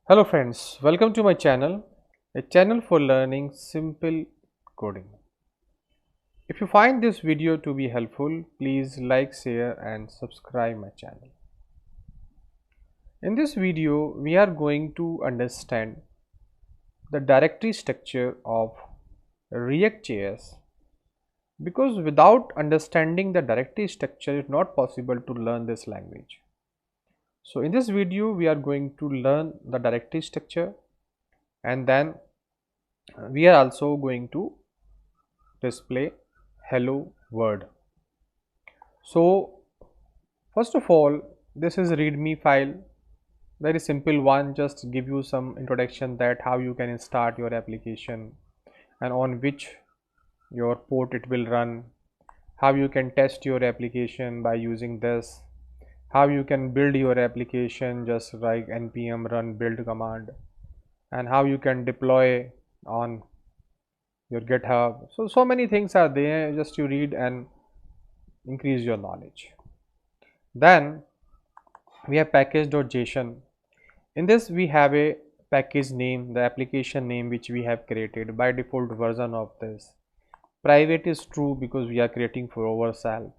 Hello friends, welcome to my channel, a channel for learning simple coding. If you find this video to be helpful, please like, share and subscribe my channel. In this video, we are going to understand the directory structure of React.js because without understanding the directory structure, it's not possible to learn this language. So in this video, we are going to learn the directory structure and then we are also going to display hello world. So first of all, this is readme file, very simple one, just give you some introduction that how you can start your application and on which your port it will run, how you can test your application by using this, how you can build your application just like npm run build command, and how you can deploy on your GitHub. So many things are there, just you read and increase your knowledge. Then we have package.json. In this we have a package name, the application name which we have created by default version of this. Private is true because we are creating for ourselves.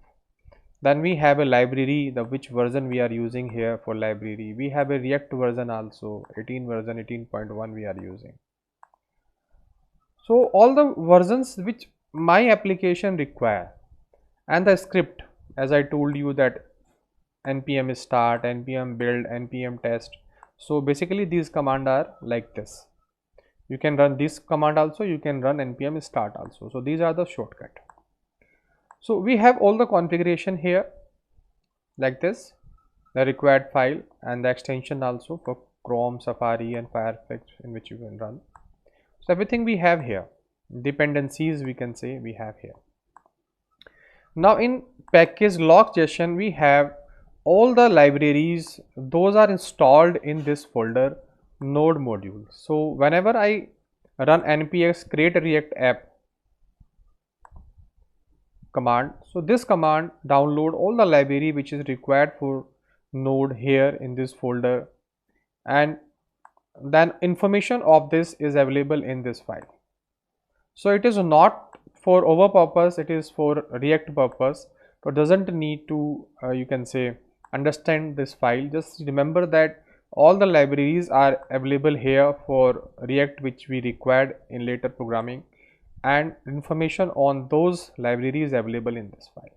Then we have a library, the which version we are using here for library. We have a React version also, 18 version 18.1 we are using. So all the versions which my application require, and the script, as I told you that npm start, npm build, npm test. So basically these commands are like this. You can run this command also, you can run npm start also. So these are the shortcut. So we have all the configuration here like this, the required file and the extension also for Chrome, Safari and Firefox in which you can run. So everything we have here, dependencies we can say we have here. Now in package log.json we have all the libraries, those are installed in this folder node module. So whenever I run npx create a react app command, so this command download all the library which is required for node here in this folder, and then information of this is available in this file. So it is not for our purpose, it is for React purpose, but doesn't need to you can say understand this file. Just remember that all the libraries are available here for React which we required in later programming, and information on those libraries available in this file.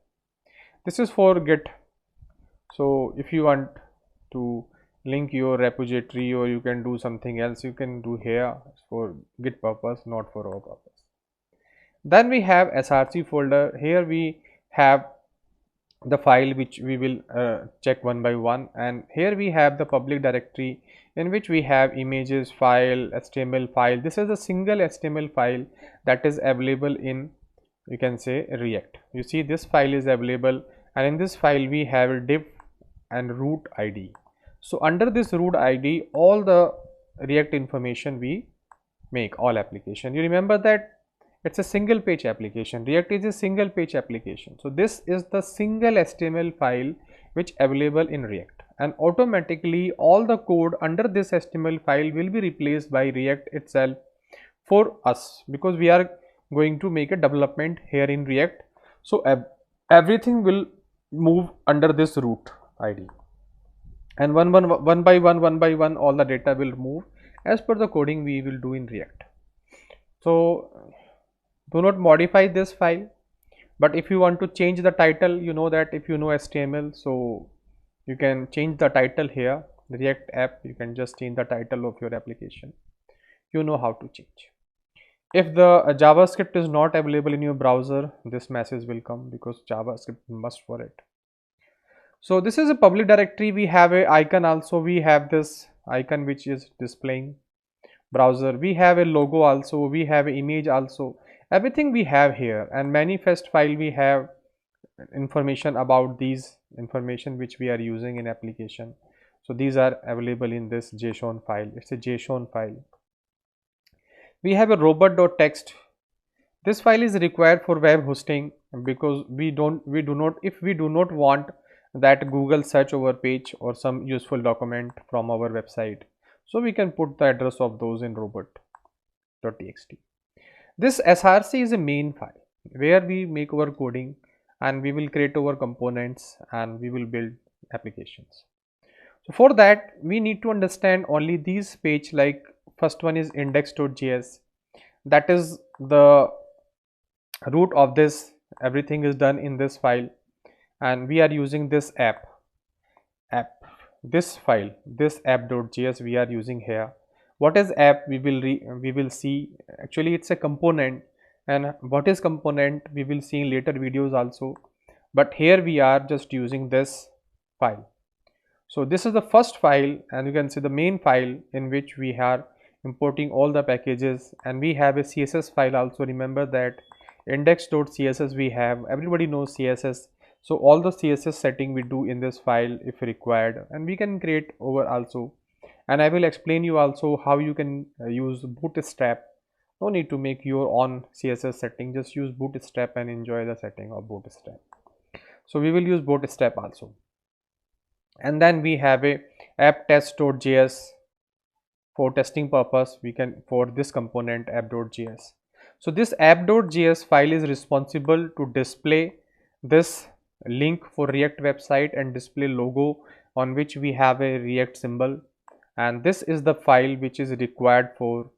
This is for Git. So if you want to link your repository or you can do something else, you can do here for Git purpose, not for our purpose. Then we have src folder. Here we have the file which we will check one by one, and here we have the public directory in which we have images file, html file. This is a single html file that is available in, you can say, React. You see this file is available, and in this file we have div and root id. So under this root id all the React information we make, all application. You remember that it's a single page application. React is a single page application. So this is the single HTML file which available in React, and automatically all the code under this HTML file will be replaced by React itself for us, because we are going to make a development here in React. So everything will move under this root ID, and one by one all the data will move as per the coding we will do in React. So do not modify this file, but if you want to change the title, you know that if you know HTML, so you can change the title here, React app, you can just change the title of your application. You know how to change. If the JavaScript is not available in your browser, this message will come because JavaScript must for it. So this is a public directory. We have a icon also, we have this icon which is displaying browser. We have a logo also, we have an image also. Everything we have here, and manifest file we have information about these information which we are using in application. So these are available in this JSON file. It's a JSON file. We have a robot.txt. This file is required for web hosting because if we do not want that Google search our page or some useful document from our website. So we can put the address of those in robot.txt. This src is a main file where we make our coding, and we will create our components, and we will build applications. So for that we need to understand only these page, like first one is index.js. That is the root of this. Everything is done in this file, and we are using this app this file, this app.js we are using here. What is app? We will see. Actually it's a component, and what is component we will see in later videos also, but here we are just using this file. So this is the first file, and you can see the main file in which we are importing all the packages, and we have a css file also. Remember that index.css we have, everybody knows css. So all the css setting we do in this file if required, and we can create over also. And I will explain you also how you can use bootstrap. No need to make your own css setting, just use bootstrap and enjoy the setting of bootstrap. So we will use bootstrap also. And then we have a app test.js for testing purpose. We can, for this component app.js. So this app.js file is responsible to display this link for React website and display logo on which we have a React symbol, and this is the file which is required for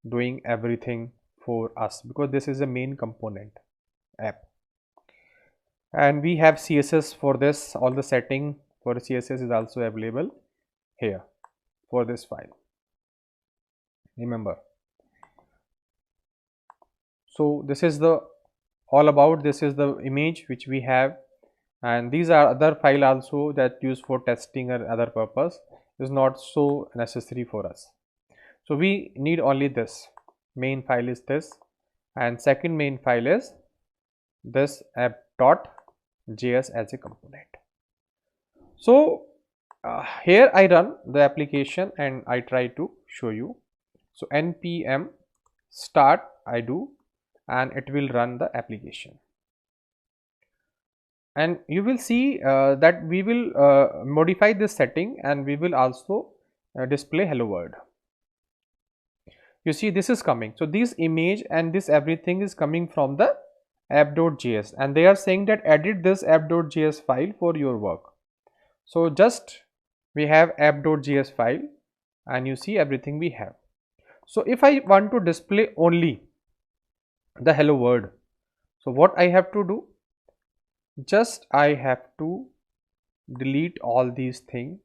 doing everything for us, because this is a main component app. And we have css for this. All the setting for css is also available here for this file, remember. So this is the all about, this is the image which we have, and these are other file also that used for testing or other purpose, is not so necessary for us. So we need only this main file is this, and second main file is this app.js as a component. So here I run the application and I try to show you. So npm start I do, and it will run the application, and you will see that we will modify this setting, and we will also display hello world. You see this is coming. So this image and this everything is coming from the app.js, and they are saying that edit this app.js file for your work. So just we have app.js file, and you see everything we have. So if I want to display only the hello world, so what I have to do, just I have to delete all these things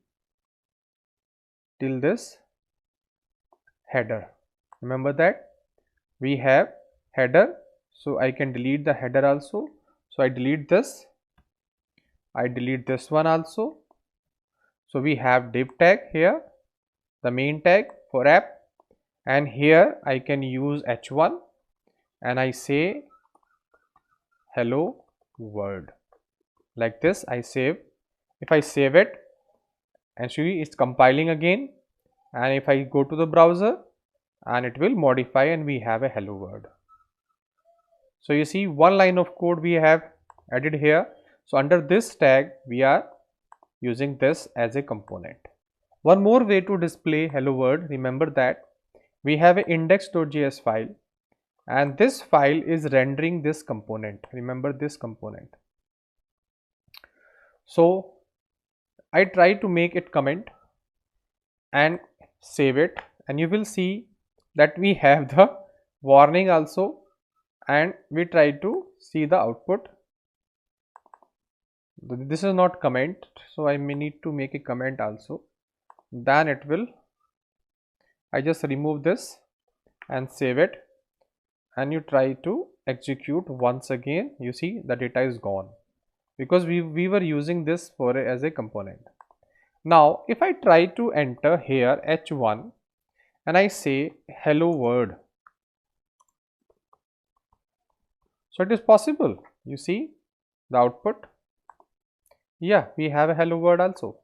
till this header. Remember that we have header, so I can delete the header also. So I delete this, I delete this one also. So we have div tag here, the main tag for app, and here I can use h1 and I say hello world, like this. I save. If I save it, and see it's compiling again, and if I go to the browser, and it will modify, and we have a hello world. So you see one line of code we have added here. So under this tag we are using this as a component. One more way to display hello world, remember that we have an index.js file, and this file is rendering this component. Remember this component. So I try to make it comment and save it, and you will see that we have the warning also, and we try to see the output. This is not comment, so I may need to make a comment also. Then it will, I just remove this and save it, and you try to execute once again. You see the data is gone, because we were using this for as a component. Now if I try to enter here h1 and I say hello world, so it is possible. You see the output. Yeah, we have a hello world also,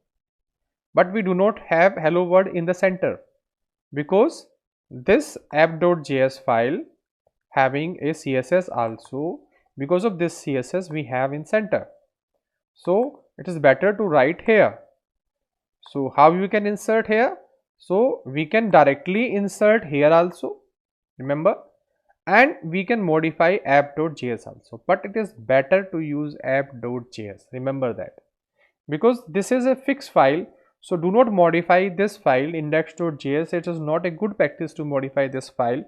but we do not have hello world in the center, because this app.js file having a css also. Because of this css we have in center, so it is better to write here. So how you can insert here? So we can directly insert here also, remember, and we can modify app.js also, but it is better to use app.js, remember that, because this is a fixed file. So do not modify this file index.js. It is not a good practice to modify this file.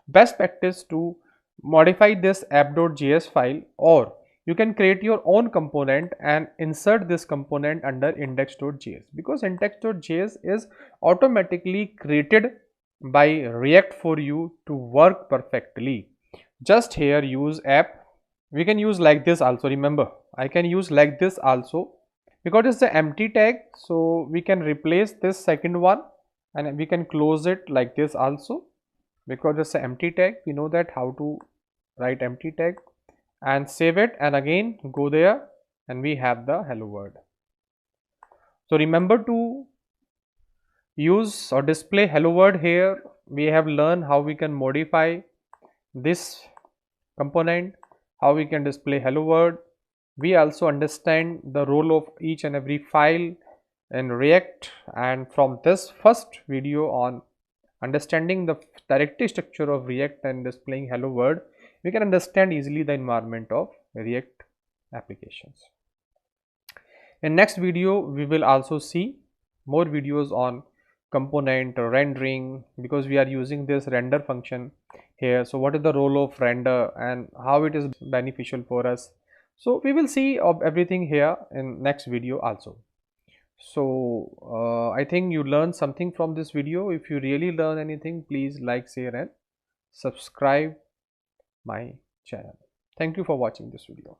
Best practice to modify this app.js file, or you can create your own component and insert this component under index.js, because index.js is automatically created by React for you to work perfectly. Just here use app. We can use like this also, remember, I can use like this also, because it's the empty tag. So we can replace this second one and we can close it like this also, because it's an empty tag. We know that how to write empty tag, and save it, and again go there, and we have the hello world. So remember to use or display hello world here. We have learned how we can modify this component, how we can display hello world. We also understand the role of each and every file in React, and from this first video on understanding the directory structure of React and displaying hello world, we can understand easily the environment of React applications. In next video we will also see more videos on component rendering, because we are using this render function here. So what is the role of render and how it is beneficial for us? So we will see of everything here in next video also. So I think you learned something from this video. If you really learn anything, please like, share and subscribe my channel. Thank you for watching this video.